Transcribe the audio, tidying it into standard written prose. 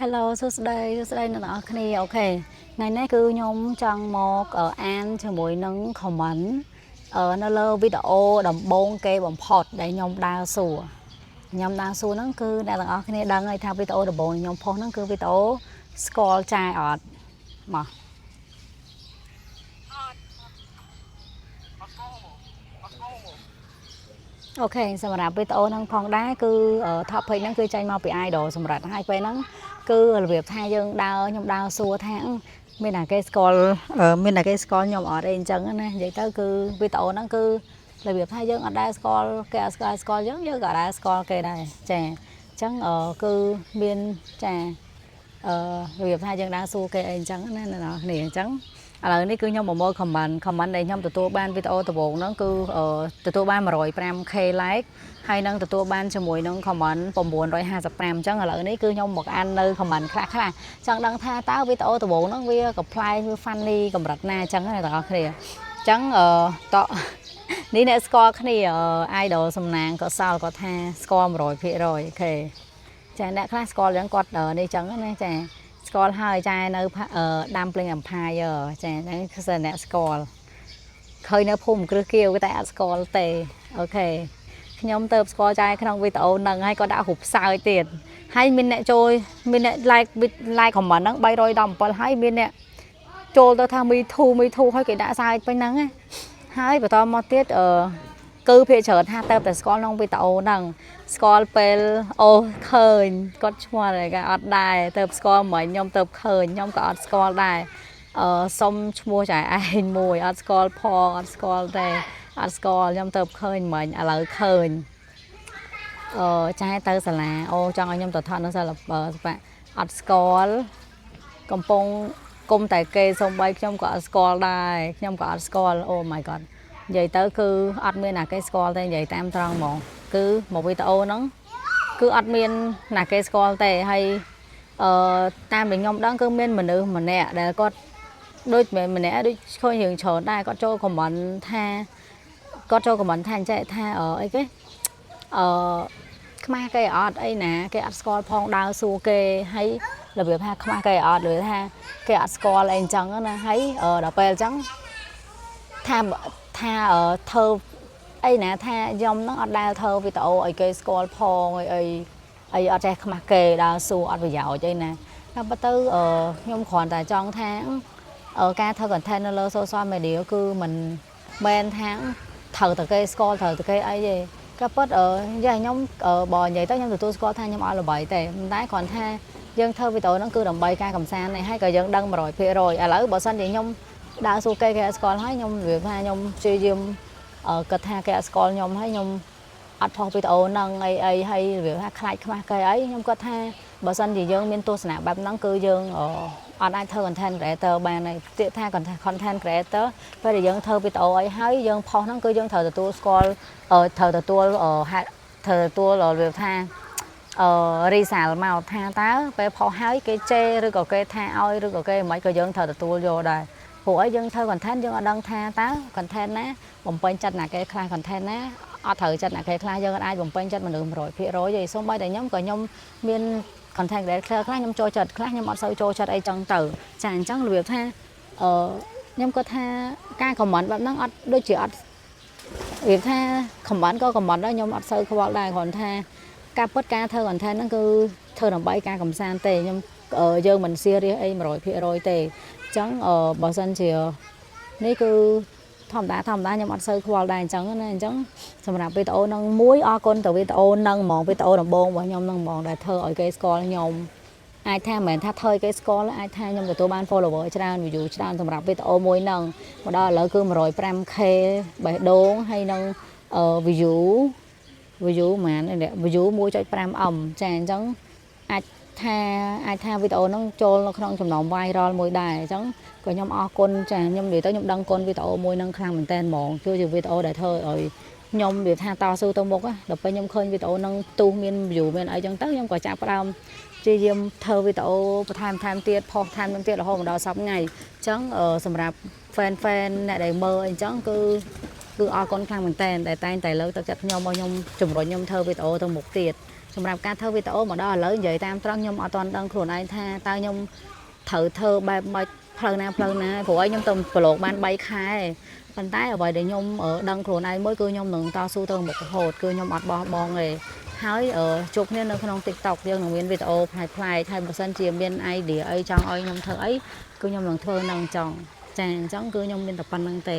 Hello សួស្តីអ្នកនរគ្នាអូខេថ្ងៃនេះគឺខ្ញុំចង់មកអានជាមួយនឹង comment នៅលើវីដេអូដំបូងគេបំផុតដែលខ្ញុំដើរសួរហ្នឹងគឺអ្នកទាំងអស់គ្នាដឹងហើយថាវីដេអូដំបូងខ្ញុំផុសហ្នឹងគឺវីដេអូស្គាល់ចាយអត់មកអូខេសម្រាប់វីដេអូហ្នឹងផងដែរគឺ top page ហ្នឹងគឺចេញមកពី idol សម្រាប់ហើយពេលហ្នឹងគឺរបៀបថាយើងខ្ញុំដើរសួរថាមានតែគេស្គាល់ខ្ញុំអត់អីអញ្ចឹងណានិយាយទៅគឺវីដេអូហ្នឹងគឺរបៀបថាយើងអត់ដែរស្គាល់គេអត់ស្គាល់យើងក៏អត់ដែរស្គាល់គេដែរចាអញ្ចឹងគឺមានចារបៀបថាយើងដើរសួរគេអីអញ្ចឹងណាអ្នកនរគ្នាអញ្ចឹងឥឡូវនេះគឺខ្ញុំមកមើល comment ដែលខ្ញុំទទួលបានវីដេអូដំបូងហ្នឹងគឺទទួលបាន 105k like ហើយនឹងទទួលបានជាមួយនឹង comment 955អញ្ចឹងឥឡូវនេះគឺខ្ញុំមកអាននៅ comment ខ្លះចង់ដឹងថាតើវីដេអូដំបូងហ្នឹងវាកំ pl វា funny កម្រិតណាអញ្ចឹងណាបងប្អូនគ្នាអញ្ចឹងតនេះអ្នកស្គាល់គ្នា idol សំណាងក៏សល់គាត់ថាស្គាល់ 100% អូខេចាអ្នកខ្លះស្គាល់អញ្ចឹងគាត់នេះអញ្ចឹងណាចាស្គាល់ហើយចានៅដាំ Pling Empire ចាហ្នឹងគឺអ្នកស្គាល់ឃើញនៅភូមិគ្រឹះគៀវតែអត់ស្គាល់ទេអូខេខ្ញុំទៅស្គាល់ចាយក្នុងវីដេអូហ្នឹងហើយក៏ដាក់រូបសើចទៀតហើយមានអ្នកចូលមានអ្នក like comment ហ្នឹង317ហើយមានអ្នកចូលទៅថាមីធូហើយគេដាក់សើចពេញហ្នឹងហើយបន្តមកទៀតគឺភាគច្រើនថាទៅតែស្គាល់ក្នុងវីដេអូហ្នឹងស្គាល់ពេលអូឃើញគាត់ឈ្មោះអីគេអត់ដែរទៅស្គាល់មិញខ្ញុំទៅឃើញខ្ញុំក៏អត់ស្គាល់ដែរសុំឈ្មោះចៅឯងមួយអត់ស្គាល់ផងអត់ស្គាល់ទេអត់ស្គាល់ខ្ញុំទៅឃើញមិញឥឡូវឃើញចាយទៅសាលាអូចង់ឲ្យខ្ញុំទៅថតនៅសាលាអត់ស្គាល់កំពុងគុំតែគេសំបីខ្ញុំក៏អត់ស្គាល់ដែរខ្ញុំក៏អត់ស្គាល់អូ my god និយាយទៅគឺអត់មានណាគេស្គាល់ទេនិយាយតាមត្រង់ហ្មងគឺមកវីដេអូហ្នឹងគឺអត់មានណាគេស្គាល់ទេហើយតាមដែលខ្ញុំដឹងគឺមានមនុស្សម្នាក់ដែលគាត់ដូចម្នាក់ដូចឃើញរឿងច្រើនដែរគាត់ចូល comment ថាអញ្ចឹងថាអីគេខ្មាស់គេអត់អីណាគេអត់ស្គាល់ផងដើរសួរគេហើយរបៀបថាខ្មាស់គេអត់ឬថាគេអត់ស្គាល់អីអញ្ចឹងណាហើយដល់ពេលអញ្ចឹងថាធ្វើអីណាថាខ្ញុំហ្នឹងអត់ដែលធ្វើវីដេអូឲ្យគេស្គាល់ផងអីអត់ចេះខ្មាស់គេដើរសួរអត់ប្រយោជន៍អីណាតែបើទៅខ្ញុំគ្រាន់តែចង់ថាការធ្វើ content នៅលើ social media គឺមិនមែនថាត្រូវតែគេស្គាល់ត្រូវតែគេអីទេក៏ប៉ុតខ្ញុំបើនិយាយទៅខ្ញុំទទួលស្គាល់ថាខ្ញុំអត់ល្បីទេប៉ុន្តែគ្រាន់ថាយើងធ្វើវីដេអូហ្នឹងគឺដើម្បីការកម្សាន្តនេះហើយក៏យើងដឹង 100% ឥឡូវបើសិនជាខ្ញុំដើរសួរគេអត់ស្គាល់ហើយខ្ញុំនិយាយថាខ្ញុំព្យាយាមគាត់ថាគេអត់ស្គាល់ខ្ញុំហើយខ្ញុំអត់ផុសវីដេអូហ្នឹងអីហើយរបៀបថាខ្លាចខ្មាស់គេអីខ្ញុំគាត់ថាបើសិនជាយើងមានទស្សនៈបែបហ្នឹងគឺយើងអត់អាចធ្វើ content creator បានទេទៀតថា content creator ពេលដែលយើងធ្វើវីដេអូអីហើយយើងផុសហ្នឹងគឺយើងត្រូវទទួលស្គាល់ត្រូវទទួលរបៀបថារីសាលមកថាតើពេលផុសហើយគេជេរឬក៏គេថាឲ្យឬក៏គេមិនក៏យើងត្រូវទទួលយកដែរព្រោះអីយើងធ្វើ content យើងអត់ដឹងថាតើ content ណាបំពេញចិត្តណាគេខ្លះ content ណាអត់ត្រូវចិត្តណាគេខ្លះយើងអាចបំពេញចិត្តមនុស្ស 100% ទេសូម្បីតែខ្ញុំក៏ខ្ញុំមាន content creator ខ្លះខ្ញុំចូលចិត្តខ្លះខ្ញុំអត់សូវចូលចិត្តអីចឹងទៅចាអញ្ចឹងរបៀបថាខ្ញុំគាត់ថាការ comment បែបហ្នឹងអត់ដូចជាអត់របៀបថា comment ក៏ comment ដែរខ្ញុំអត់សូវខ្វល់ដែរគ្រាន់ថាការពិតការធ្វើ content ហ្នឹងគឺធ្វើដើម្បីការកម្សាន្តទេខ្ញុំយើងមិន serious អី 100% ទេអញ្ចឹងបើសិនជានេះគឺធម្មតាខ្ញុំអត់សូវខ្វល់ដែរអញ្ចឹងណាអញ្ចឹងសម្រាប់វីដេអូហ្នឹងមួយអរគុណទៅវីដេអូហ្នឹងហ្មងវីដេអូដំបូងរបស់ខ្ញុំហ្នឹងហ្មងដែលធ្វើឲ្យគេស្គាល់ខ្ញុំអាចថាមិនមែនថាធ្វើឲ្យគេស្គាល់អាចថាខ្ញុំទទួលបាន follower ច្រើន view ច្រើនសម្រាប់វីដេអូមួយហ្នឹងមកដល់ឥឡូវគឺ 105k បេះដូងហើយនឹងview ហ្មង view 1.5m ចាអញ្ចឹងអាចថាវីដេអូហ្នឹងចូលនៅក្នុងចំណោម viral មួយដែរអញ្ចឹងក៏ខ្ញុំអរគុណចាខ្ញុំនិយាយទៅខ្ញុំដឹងគុណវីដេអូមួយហ្នឹងខ្លាំងមែនតើហ្មងគឺជាវីដេអូដែលធ្វើឲ្យខ្ញុំនិយាយថាតស៊ូទៅមុខដល់ពេលខ្ញុំឃើញវីដេអូហ្នឹងទូមាន view មានអីចឹងទៅខ្ញុំក៏ចាប់ផ្ដើមព្យាយាមធ្វើវីដេអូបន្ថែមទៀតផុសថែមទៀតរហូតមកដល់សប្តាហ៍ថ្ងៃអញ្ចឹងសម្រាប់ fan អ្នកដែលមើលអីចឹងគឺអរគុណខ្លាំងមែនតើតែតែងតែលើកទឹកចិត្តខ្ញុំឲ្យខ្ញុំជំរុញខ្ញុំធ្វើវីដេអូទៅមុខទៀត សម្រាប់ការធ្វើវីដេអូមកដល់ឥឡូវនិយាយតាមត្រង់ខ្ញុំអត់ទាន់ដឹងខ្លួនឯងថាតើខ្ញុំត្រូវធ្វើបែបមិនផ្លូវណាព្រោះឲ្យខ្ញុំទៅប្រឡូកបាន3ខែប៉ុន្តែអ្វីដែលខ្ញុំដឹងខ្លួនឯងមួយគឺខ្ញុំនឹងតស៊ូទៅមុខរហូតគឺខ្ញុំអត់បោះបង់ទេហើយជួបគ្នានៅក្នុង TikTok យើងនឹងមានវីដេអូផ្លែផ្លែហើយបើសិនជាមាន idea អីចង់ឲ្យខ្ញុំធ្វើអីគឺខ្ញុំនឹងធ្វើនឹងចង់ចាអញ្ចឹងគឺខ្ញុំមានតែប៉ុណ្្នឹងទេ